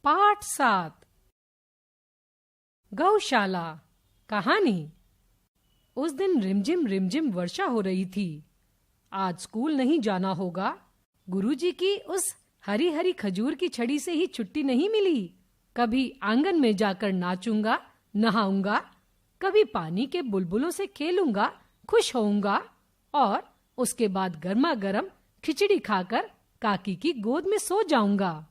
पाठ 7 गौशाला। कहानी। उस दिन रिमझिम रिमझिम वर्षा हो रही थी। आज स्कूल नहीं जाना होगा। गुरुजी की उस हरी हरी खजूर की छड़ी से ही छुट्टी नहीं मिली। कभी आंगन में जाकर नाचूंगा, नहाऊंगा, कभी पानी के बुलबुलों से खेलूंगा, खुश होऊंगा और उसके बाद गर्मा गर्म खिचड़ी खाकर काकी की गोद में सो जाऊंगा।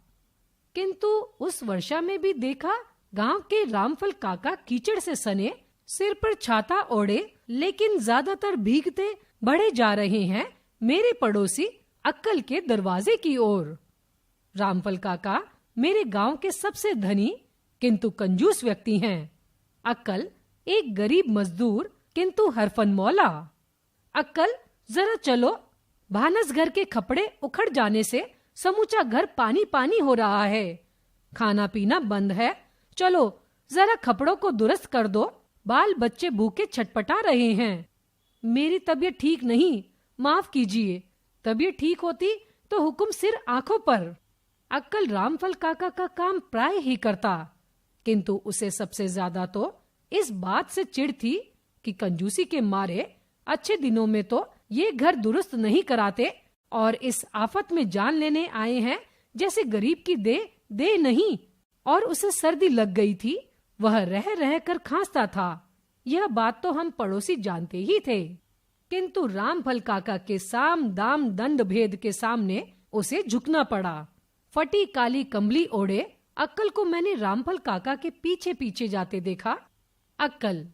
किंतु उस वर्षा में भी देखा, गांव के रामफल काका कीचड़ से सने सिर पर छाता ओढ़े लेकिन ज्यादातर भीगते बढ़े जा रहे हैं मेरे पड़ोसी अक्कल के दरवाजे की ओर। रामफल काका मेरे गांव के सबसे धनी किंतु कंजूस व्यक्ति हैं। अक्कल एक गरीब मजदूर किंतु हरफन मौला। अक्कल, जरा चलो, भानस घर के कपड़े उखड़ जाने से समूचा घर पानी पानी हो रहा है। खाना पीना बंद है, चलो जरा कपड़ों को दुरुस्त कर दो, बाल बच्चे भूखे छटपटा रहे हैं। मेरी तबीयत ठीक नहीं, माफ कीजिए। तबीयत ठीक होती तो हुक्म सिर आंखों पर। अक्कल रामफल काका का काम प्राय ही करता, किंतु उसे सबसे ज्यादा तो इस बात से चिढ़ थी कि कंजूसी के मारे अच्छे दिनों में तो ये घर दुरुस्त नहीं कराते और इस आफत में जान लेने आए हैं जैसे गरीब की दे नहीं। और उसे सर्दी लग गई थी, वह रह रह कर खांसता था। यह बात तो हम पड़ोसी जानते ही थे, किंतु रामफल काका के साम दाम दंड भेद के सामने उसे झुकना पड़ा। फटी काली कंबली ओढ़े अक्कल को मैंने रामफल काका के पीछे पीछे जाते देखा। अक्कल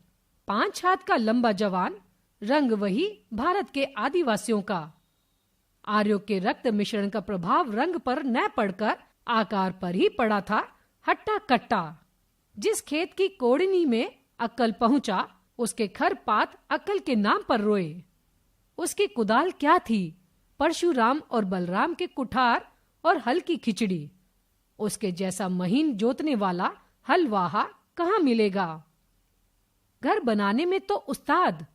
5 हाथ का लंबा जवान, रंग वही भारत के आदिवासियों का। आर्यों के रक्त मिश्रण का प्रभाव रंग पर न पड़कर आकार पर ही पड़ा था, हट्टा कट्टा। जिस खेत की कोड़नी में अक्कल पहुंचा, उसके खर पात अक्कल के नाम पर रोए। उसकी कुदाल क्या थी, परशुराम और बलराम के कुठार और हल की खिचड़ी। उसके जैसा महीन जोतने वाला हलवाहा कहाँ मिलेगा। घर बनाने में तो उस्ताद।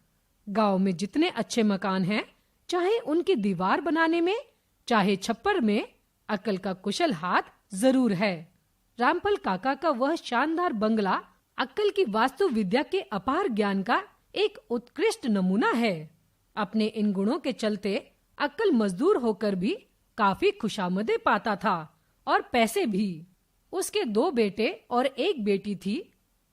गांव में जितने अच्छे मकान हैं, चाहे उनकी दीवार बनाने में चाहे छप्पर में, अक्कल का कुशल हाथ जरूर है। रामफल काका का वह शानदार बंगला अक्कल की वास्तु विद्या के अपार ज्ञान का एक उत्कृष्ट नमूना है। अपने इन गुणों के चलते अक्कल मजदूर होकर भी काफी खुशामदे पाता था और पैसे भी। उसके 2 बेटे और 1 बेटी थी।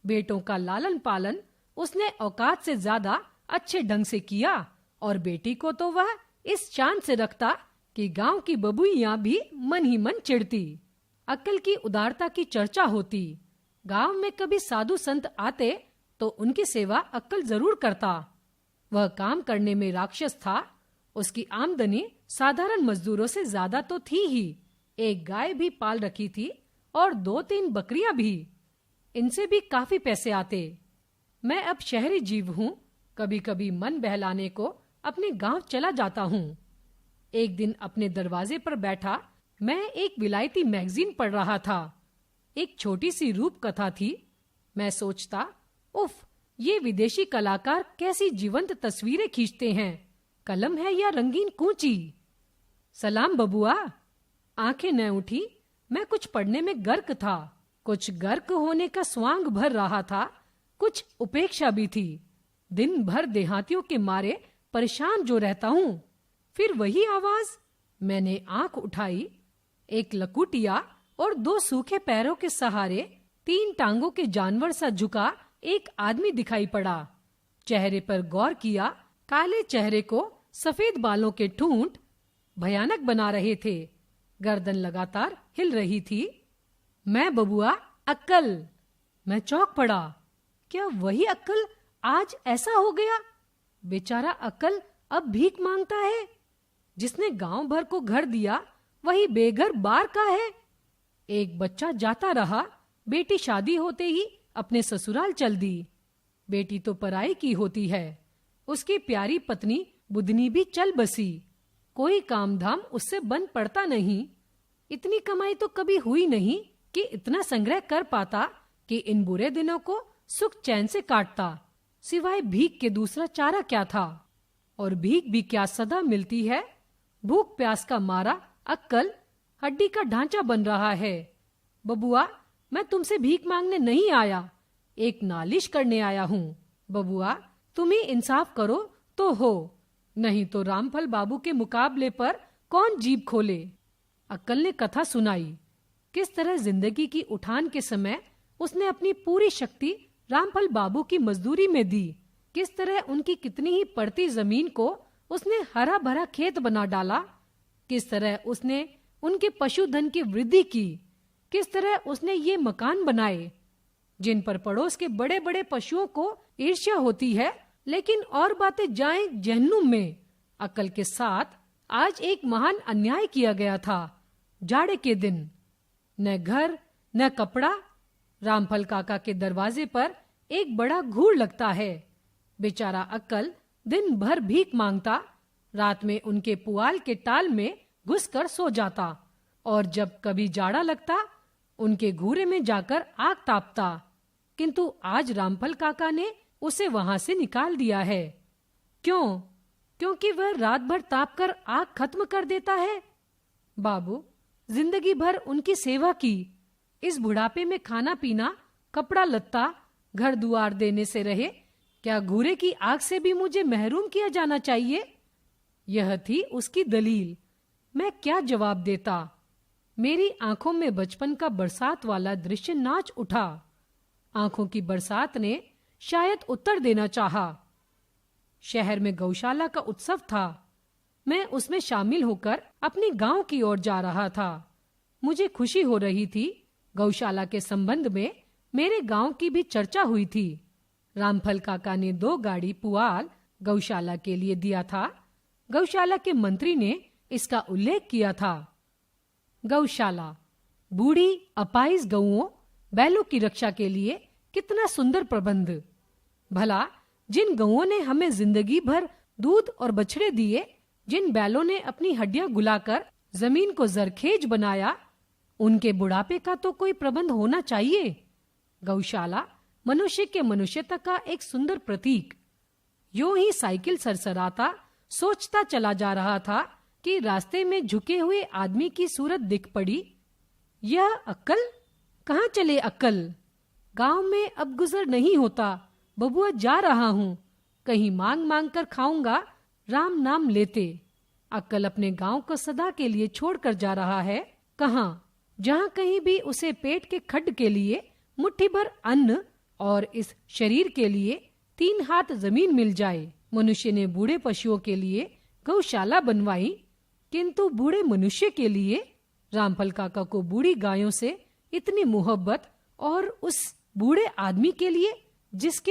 बेटों का लालन पालन उसने औकात से ज्यादा अच्छे ढंग से किया और बेटी को तो वह इस शान से रखता कि गांव की बबुइयां भी मन ही मन चिढ़ती। अक्कल की उदारता की चर्चा होती। गांव में कभी साधु संत आते तो उनकी सेवा अक्कल जरूर करता। वह काम करने में राक्षस था। उसकी आमदनी साधारण मजदूरों से ज्यादा तो थी ही। 1 गाय भी पाल रखी थी और 2-3 बकरियां भी। इनसे भी काफी पैसे आते। मैं अब शहरी जीव हूँ, कभी कभी मन बहलाने को अपने गांव चला जाता हूँ। एक दिन अपने दरवाजे पर बैठा मैं एक विलायती मैगजीन पढ़ रहा था। एक छोटी सी रूप कथा थी। मैं सोचता, उफ, ये विदेशी कलाकार कैसी जीवंत तस्वीरें खींचते हैं। कलम है या रंगीन कूंची। सलाम बबुआ। आंखें न उठी। मैं कुछ पढ़ने में गर्क था। कुछ गर्क होने का स्वांग भर रहा था, कुछ उपेक्षा भी थी। दिन भर देहातियों के मारे परेशान जो रहता हूँ। फिर वही आवाज। मैंने आंख उठाई। एक लकुटिया और 2 सूखे पैरों के सहारे 3 टांगों के जानवर सा झुका एक आदमी दिखाई पड़ा। चेहरे पर गौर किया। काले चेहरे को सफेद बालों के ठूंठ भयानक बना रहे थे। गर्दन लगातार हिल रही थी। मैं बबुआ, अक्कल। मैं चौंक पड़ा। क्या वही अक्कल आज ऐसा हो गया? बेचारा अक्कल अब भीख मांगता है। जिसने गांव भर को घर दिया, वही बेघर बार का है। एक बच्चा जाता रहा। बेटी शादी होते ही अपने ससुराल चल दी। बेटी तो पराई की होती है। उसकी प्यारी पत्नी बुधनी भी चल बसी। कोई काम धाम उससे बन पड़ता नहीं। इतनी कमाई तो कभी हुई नहीं कि इतना संग्रह कर पाता कि इन बुरे दिनों को सुख चैन से काटता। सिवाय भीख के दूसरा चारा क्या था? और भीख भी क्या सदा मिलती है? भूख प्यास का मारा अक्कल हड्डी का ढांचा बन रहा है। बबुआ, मैं तुमसे भीख मांगने नहीं आया, एक नालिश करने आया हूँ। बबुआ, तुम ही इंसाफ करो तो हो, नहीं तो रामफल बाबू के मुकाबले पर कौन जीभ खोले। अक्कल ने कथा सुनाई, किस तरह जिंदगी की उठान के समय उसने अपनी पूरी शक्ति रामफल बाबू की मजदूरी में दी, किस तरह उनकी कितनी ही पड़ती जमीन को उसने हरा भरा खेत बना डाला, किस तरह उसने उनके पशुधन की वृद्धि की, किस तरह उसने ये मकान बनाए जिन पर पड़ोस के बड़े बड़े पशुओं को ईर्ष्या होती है, लेकिन और बातें जाएं जहन्नुम में। अक्ल के साथ आज एक महान अन्याय किया गया था। जाड़े के दिन न घर न कपड़ा, रामफल काका के दरवाजे पर एक बड़ा घूर लगता है। बेचारा अक्ल दिन भर भीख मांगता, रात में उनके पुआल के टाल में घुसकर सो जाता और जब कभी जाड़ा लगता उनके घूरे में जाकर आग तापता। किंतु आज रामफल काका ने उसे वहां से निकाल दिया है। क्यों? क्योंकि वह रात भर ताप कर आग खत्म कर देता है। बाबू, जिंदगी भर उनकी सेवा की, इस बुढ़ापे में खाना पीना, कपड़ा लत्ता, घर दुआर देने से रहे, क्या घूरे की आग से भी मुझे महरूम किया जाना चाहिए? यह थी उसकी दलील। मैं क्या जवाब देता? मेरी आंखों में बचपन का बरसात वाला दृश्य नाच उठा। आंखों की बरसात ने शायद उत्तर देना चाहा। शहर में गौशाला का उत्सव था। मैं उसमें शामिल होकर अपने गांव की ओर जा रहा था। मुझे खुशी हो रही थी। गौशाला के संबंध में मेरे गांव की भी चर्चा हुई थी। रामफल काका ने 2 गाड़ी पुआल गौशाला के लिए दिया था। गौशाला के मंत्री ने इसका उल्लेख किया था। गौशाला, बूढ़ी अपाइज गऊओं, बैलों की रक्षा के लिए कितना सुंदर प्रबंध। भला जिन गऊओं ने हमें जिंदगी भर दूध और बछड़े दिए, जिन बैलों ने अपनी हड्डियां गुलाकर जमीन को जरखेज बनाया, उनके बुढ़ापे का तो कोई प्रबंध होना चाहिए। गौशाला मनुष्य के मनुष्यता का एक सुंदर प्रतीक। यूं ही साइकिल सरसराता सोचता चला जा रहा था कि रास्ते में झुके हुए आदमी की सूरत दिख पड़ी। यह अक्ल? कहाँ चले अक्ल? गांव में अब गुजर नहीं होता। बबुआ, जा रहा हूँ, कहीं मांग मांग कर खाऊंगा, राम नाम लेते। अक्ल अपने गांव को सदा के लिए छोड़कर जा रहा है। कहाँ? जहाँ कहीं भी उसे पेट के खड्ड के लिए मुट्ठी भर अन्न और इस शरीर के लिए 3 हाथ जमीन मिल जाए। मनुष्य ने बूढ़े पशुओं के लिए गौशाला बनवाई, किंतु बूढ़े मनुष्य के लिए रामफल काका को बूढ़ी गायों से इतनी मोहब्बत, और उस बूढ़े आदमी के लिए जिसके